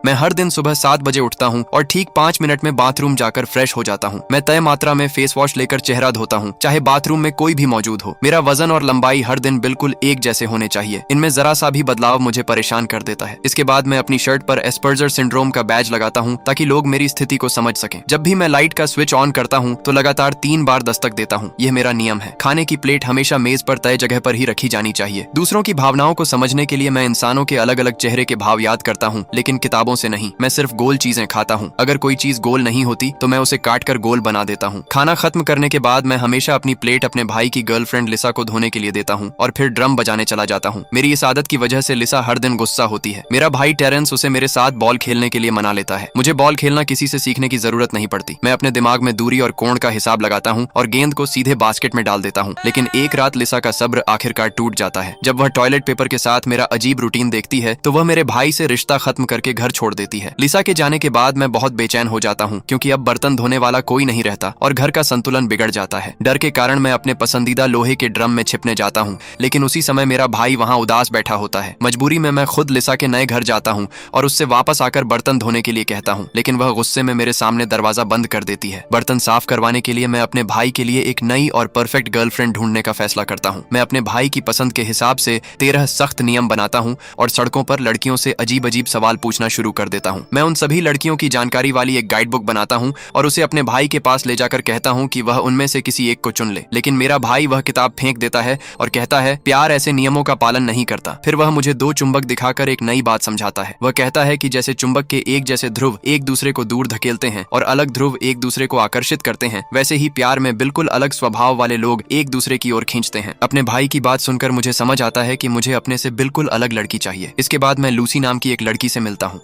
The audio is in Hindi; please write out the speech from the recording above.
मैं हर दिन सुबह 7 बजे उठता हूँ और ठीक 5 मिनट में बाथरूम जाकर फ्रेश हो जाता हूँ। मैं तय मात्रा में फेस वॉश लेकर चेहरा धोता हूँ, चाहे बाथरूम में कोई भी मौजूद हो। मेरा वजन और लंबाई हर दिन बिल्कुल एक जैसे होने चाहिए। इनमें जरा सा भी बदलाव मुझे परेशान कर देता है। इसके बाद मैं अपनी शर्ट पर एस्पर्जर सिंड्रोम का बैज लगाता हूँ ताकि लोग मेरी स्थिति को समझ सकें। जब भी मैं लाइट का स्विच ऑन करता हूँ तो लगातार 3 बार दस्तक देता हूँ। यह मेरा नियम है। खाने की प्लेट हमेशा मेज पर तय जगह पर ही रखी जानी चाहिए। दूसरों की भावनाओं को समझने के लिए मैं इंसानों के अलग अलग चेहरे के भाव याद करता हूँ, लेकिन किताबों से नहीं। मैं सिर्फ गोल चीजें खाता हूँ। अगर कोई चीज गोल नहीं होती तो मैं उसे काट कर गोल बना देता हूँ। खाना खत्म करने के बाद मैं हमेशा अपनी प्लेट अपने भाई की गर्लफ्रेंड लिसा को धोने के लिए देता हूँ और फिर ड्रम बजाने चला जाता हूँ। मेरी इस आदत की वजह से लिसा हर दिन गुस्सा होती है। मेरा भाई टेरेंस उसे मेरे साथ बॉल खेलने के लिए मना लेता है। मुझे बॉल खेलना किसी से सीखने की जरूरत नहीं पड़ती। मैं अपने दिमाग में दूरी और कोण का हिसाब लगाता हूँ और गेंद को सीधे बास्केट में डाल देता हूँ। लेकिन एक रात लिसा का सब्र आखिरकार टूट जाता है। जब वह टॉयलेट पेपर के साथ मेरा अजीब रूटीन देखती है तो वह मेरे भाई से रिश्ता खत्म करके घर छोड़ देती है। लिसा के जाने के बाद मैं बहुत बेचैन हो जाता हूँ, क्योंकि अब बर्तन धोने वाला कोई नहीं रहता और घर का संतुलन बिगड़ जाता है। डर के कारण मैं अपने पसंदीदा लोहे के ड्रम में छिपने जाता हूँ, लेकिन उसी समय मेरा भाई वहाँ उदास बैठा होता है। मजबूरी में मैं खुद लिसा के नए घर जाता हूँ और उससे वापस आकर बर्तन धोने के लिए कहता हूँ, लेकिन वह गुस्से में मेरे सामने दरवाजा बंद कर देती है। बर्तन साफ करवाने के लिए मैं अपने भाई के लिए एक नई और परफेक्ट गर्लफ्रेंड ढूंढने का फैसला करता हूँ। मैं अपने भाई की पसंद के हिसाब से 13 सख्त नियम बनाता हूँ और सड़कों पर लड़कियों से अजीब अजीब सवाल पूछना शुरू कर देता हूँ। मैं उन सभी लड़कियों की जानकारी वाली एक गाइड बुक बनाता हूँ और उसे अपने भाई के पास ले जाकर कहता हूँ कि वह उनमें से किसी एक को चुन ले। लेकिन मेरा भाई वह किताब फेंक देता है और कहता है, प्यार ऐसे नियमों का पालन नहीं करता। फिर वह मुझे 2 चुंबक दिखाकर एक नई बात समझाता है। वह कहता है कि जैसे चुंबक के एक जैसे ध्रुव एक दूसरे को दूर धकेलते हैं और अलग ध्रुव एक दूसरे को आकर्षित करते हैं, वैसे ही प्यार में बिल्कुल अलग स्वभाव वाले लोग एक दूसरे की ओर खींचते हैं। अपने भाई की बात सुनकर मुझे समझ आता है कि मुझे अपने से बिल्कुल अलग लड़की चाहिए। इसके बाद मैं लूसी नाम की एक लड़की से मिलता हूँ।